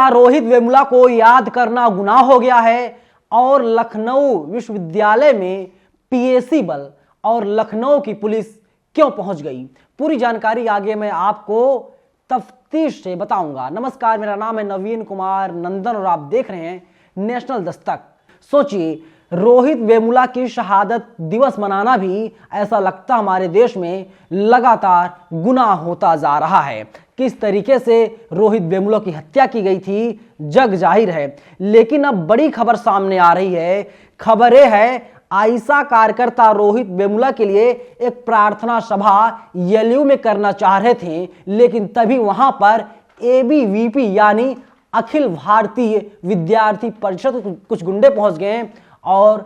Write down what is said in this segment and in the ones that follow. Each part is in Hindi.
क्या रोहित वेमुला को याद करना गुनाह हो गया है? और लखनऊ विश्वविद्यालय में पीएसी बल और लखनऊ की पुलिस क्यों पहुंच गई? पूरी जानकारी आगे मैं आपको तफ्तीश से बताऊंगा। नमस्कार, मेरा नाम है नवीन कुमार नंदन और आप देख रहे हैं नेशनल दस्तक। सोचिए, रोहित वेमुला की शहादत दिवस मनाना भी ऐसा लगता हमारे देश में लगातार गुनाह होता जा रहा है। किस तरीके से रोहित वेमुला की हत्या की गई थी जग जाहिर है, लेकिन अब बड़ी खबर सामने आ रही है। खबर यह है, आइसा कार्यकर्ता रोहित वेमुला के लिए एक प्रार्थना सभा एलयू में करना चाह रहे थे, लेकिन तभी वहां पर एबीवीपी यानी अखिल भारतीय विद्यार्थी परिषद कुछ गुंडे पहुंच गए और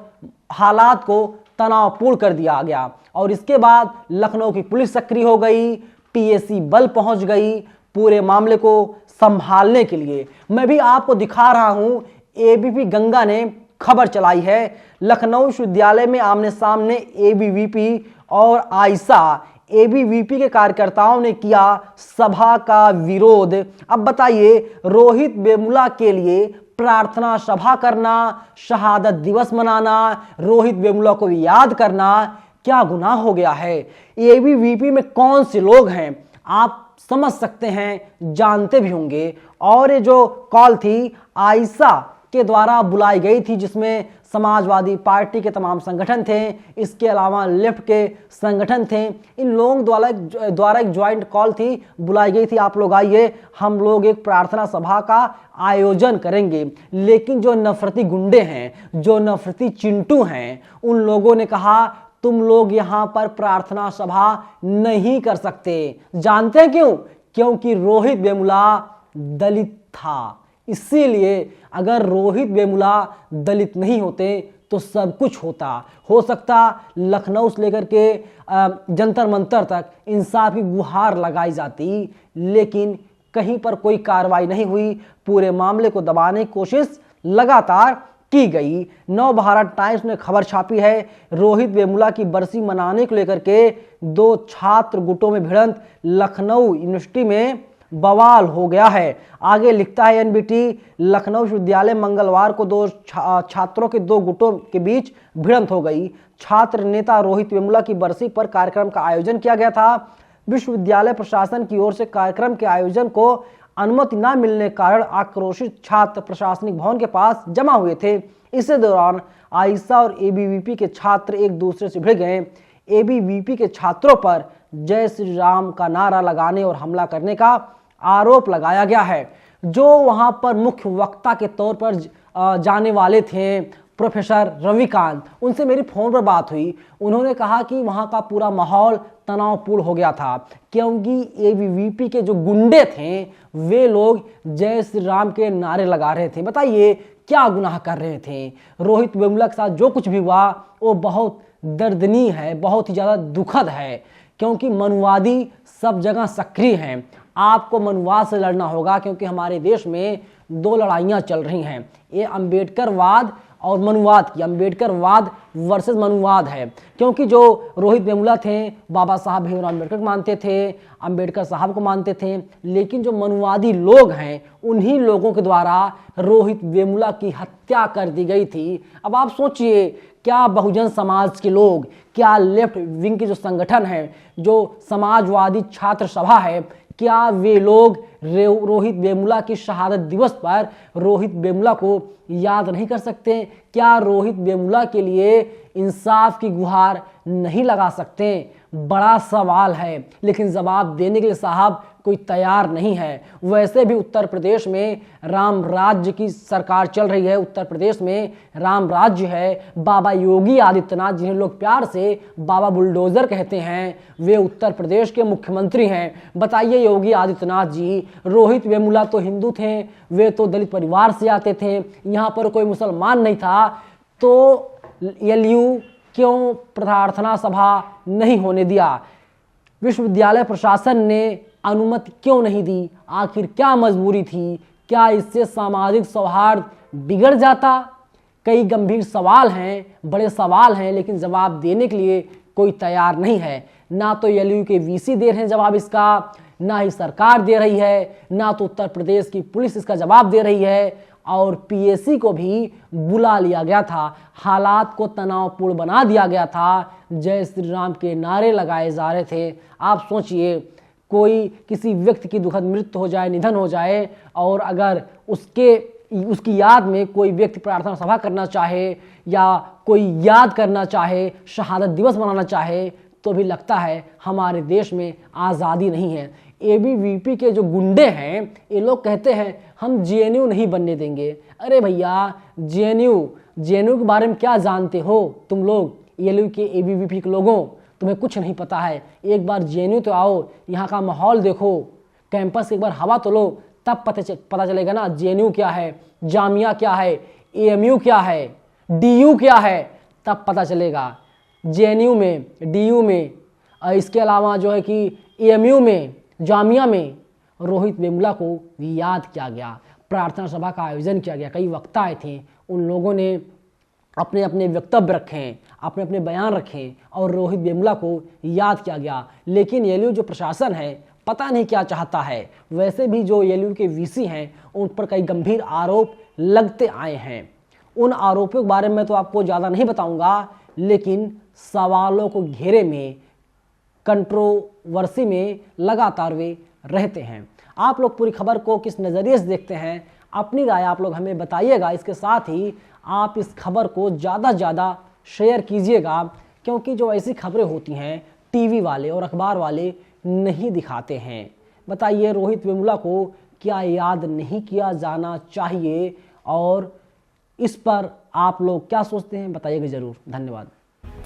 हालात को तनावपूर्ण कर दिया गया। और इसके बाद लखनऊ की पुलिस सक्रिय हो गई, पीएसी बल पहुंच गई पूरे मामले को संभालने के लिए। मैं भी आपको दिखा रहा हूं, एबीपी गंगा ने खबर चलाई है। लखनऊ विश्वविद्यालय में आमने सामने एबीवीपी और आइसा एबीवीपी के कार्यकर्ताओं ने किया सभा का विरोध। अब बताइए, रोहित वेमुला के लिए प्रार्थना सभा करना, शहादत दिवस मनाना, रोहित वेमुला को याद करना क्या गुनाह हो गया है? एबीवीपी में कौन से लोग हैं आप समझ सकते हैं, जानते भी होंगे। और ये जो कॉल थी आइसा के द्वारा बुलाई गई थी, जिसमें समाजवादी पार्टी के तमाम संगठन थे, इसके अलावा लेफ्ट के संगठन थे। इन लोगों द्वारा एक ज्वाइंट कॉल थी, बुलाई गई थी, आप लोग आइए, हम लोग एक प्रार्थना सभा का आयोजन करेंगे। लेकिन जो नफरती गुंडे हैं, जो नफरती चिंटू हैं, उन लोगों ने कहा तुम लोग यहाँ पर प्रार्थना सभा नहीं कर सकते। जानते हैं क्यों? क्योंकि रोहित वेमुला दलित था। इसीलिए अगर रोहित वेमुला दलित नहीं होते तो सब कुछ होता। हो सकता लखनऊ से लेकर के जंतर मंतर तक इंसाफ की गुहार लगाई जाती, लेकिन कहीं पर कोई कार्रवाई नहीं हुई। पूरे मामले को दबाने की कोशिश लगातार की गई। नवभारत टाइम्स ने खबर छापी है, रोहित वेमुला की बरसी मनाने को लेकर के दो छात्र गुटों में भिड़ंत, लखनऊ यूनिवर्सिटी में बवाल हो गया है। आगे लिखता है एनबीटी, लखनऊ विश्वविद्यालय मंगलवार को दो छात्रों के दो गुटों के बीच भिड़ंत हो गई। छात्र नेता रोहित वेमुला की बरसी पर कार्यक्रम का आयोजन किया गया था। विश्वविद्यालय प्रशासन की ओर से कार्यक्रम के आयोजन को अनुमति न मिलने के कारण आक्रोशित छात्र प्रशासनिक भवन के पास जमा हुए थे। इसी दौरान आइसा और एबीवीपी के छात्र एक दूसरे से भिड़ गए। एबीवीपी के छात्रों पर जय श्री राम का नारा लगाने और हमला करने का आरोप लगाया गया है। जो वहां पर मुख्य वक्ता के तौर पर जाने वाले थे प्रोफेसर रविकांत, उनसे मेरी फोन पर बात हुई। उन्होंने कहा कि वहां का पूरा माहौल तनावपूर्ण हो गया था, क्योंकि एबीवीपी के जो गुंडे थे वे लोग जय श्री राम के नारे लगा रहे थे। बताइए क्या गुनाह कर रहे थे? रोहित वेमुला के साथ जो कुछ भी हुआ वो बहुत दर्दनीय है, बहुत ही ज़्यादा दुखद है, क्योंकि मनुवादी सब जगह सक्रिय हैं। आपको मनुवाद से लड़ना होगा, क्योंकि हमारे देश में दो लड़ाइयाँ चल रही हैं, ये अंबेडकरवाद और मनुवाद की। अंबेडकरवाद वर्सेस मनुवाद है, क्योंकि जो रोहित वेमुला थे बाबा साहब भीमराव अम्बेडकर को मानते थे, अंबेडकर साहब को मानते थे, लेकिन जो मनुवादी लोग हैं उन्हीं लोगों के द्वारा रोहित वेमुला की हत्या कर दी गई थी। अब आप सोचिए, क्या बहुजन समाज के लोग, क्या लेफ्ट विंग के जो संगठन हैं, जो समाजवादी छात्र सभा है, क्या वे लोग रोहित वेमुला की शहादत दिवस पर रोहित वेमुला को याद नहीं कर सकते? क्या रोहित वेमुला के लिए इंसाफ की गुहार नहीं लगा सकते? बड़ा सवाल है, लेकिन जवाब देने के लिए साहब कोई तैयार नहीं है। वैसे भी उत्तर प्रदेश में राम राज्य की सरकार चल रही है। उत्तर प्रदेश में राम राज्य है। बाबा योगी आदित्यनाथ, जिन्हें लोग प्यार से बाबा बुलडोजर कहते हैं, वे उत्तर प्रदेश के मुख्यमंत्री हैं। बताइए योगी आदित्यनाथ जी, रोहित वेमुला तो हिंदू थे, वे तो दलित परिवार से आते थे, यहाँ पर कोई मुसलमान नहीं था, तो एलयू क्यों प्रार्थना सभा नहीं होने दिया? विश्वविद्यालय प्रशासन ने अनुमति क्यों नहीं दी? आखिर क्या मजबूरी थी? क्या इससे सामाजिक सौहार्द बिगड़ जाता? कई गंभीर सवाल हैं, बड़े सवाल हैं, लेकिन जवाब देने के लिए कोई तैयार नहीं है। ना तो एलयू के वीसी दे रहे हैं जवाब इसका, ना ही सरकार दे रही है, ना तो उत्तर प्रदेश की पुलिस इसका जवाब दे रही है। और पीएसी को भी बुला लिया गया था, हालात को तनावपूर्ण बना दिया गया था, जय श्री राम के नारे लगाए जा रहे थे। आप सोचिए, कोई किसी व्यक्ति की दुखद मृत्यु हो जाए, निधन हो जाए, और अगर उसकी याद में कोई व्यक्ति प्रार्थना सभा करना चाहे या कोई याद करना चाहे, शहादत दिवस मनाना चाहे, तो भी लगता है हमारे देश में आज़ादी नहीं है। एबीवीपी के जो गुंडे हैं, ये लोग कहते हैं हम जेएनयू नहीं बनने देंगे। अरे भैया, जेएनयू के बारे में क्या जानते हो तुम लोग? ये के एबीवीपी के लोगों, तुम्हें कुछ नहीं पता है। एक बार जेएनयू तो आओ, यहाँ का माहौल देखो, कैंपस एक बार हवा तो लो, तब पता चलेगा ना जेएनयू क्या है, जामिया क्या है, एएमयू क्या है, डीयू क्या है, तब पता चलेगा। जेएनयू में, डीयू में, इसके अलावा जो है कि एएमयू में, जामिया में रोहित वेमुला को भी याद किया गया, प्रार्थना सभा का आयोजन किया गया, कई वक्ता आए थे, उन लोगों ने अपने अपने वक्तव्य रखे, अपने अपने बयान रखे और रोहित वेमुला को याद किया गया। लेकिन एएलयू जो प्रशासन है पता नहीं क्या चाहता है। वैसे भी जो एएलयू के वीसी हैं उन पर कई गंभीर आरोप लगते आए हैं। उन आरोपों के बारे में तो आपको ज़्यादा नहीं बताऊंगा, लेकिन सवालों को घेरे में, कंट्रोवर्सी में लगातार वे रहते हैं। आप लोग पूरी खबर को किस नज़रिए से देखते हैं, अपनी राय आप लोग हमें बताइएगा। इसके साथ ही आप इस खबर को ज़्यादा से ज़्यादा शेयर कीजिएगा, क्योंकि जो ऐसी खबरें होती हैं टीवी वाले और अखबार वाले नहीं दिखाते हैं। बताइए, रोहित वेमुला को क्या याद नहीं किया जाना चाहिए, और इस पर आप लोग क्या सोचते हैं बताइएगा ज़रूर। धन्यवाद।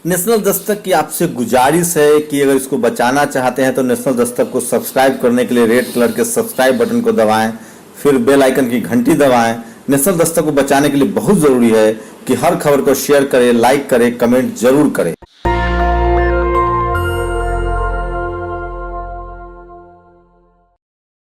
नेशनल दस्तक की आपसे गुजारिश है कि अगर इसको बचाना चाहते हैं तो नेशनल दस्तक को सब्सक्राइब करने के लिए रेड कलर के सब्सक्राइब बटन को दबाएं, फिर बेल आइकन की घंटी दबाएं। नेशनल दस्तक को बचाने के लिए बहुत जरूरी है कि हर खबर को शेयर करें, लाइक करें, कमेंट जरूर करें।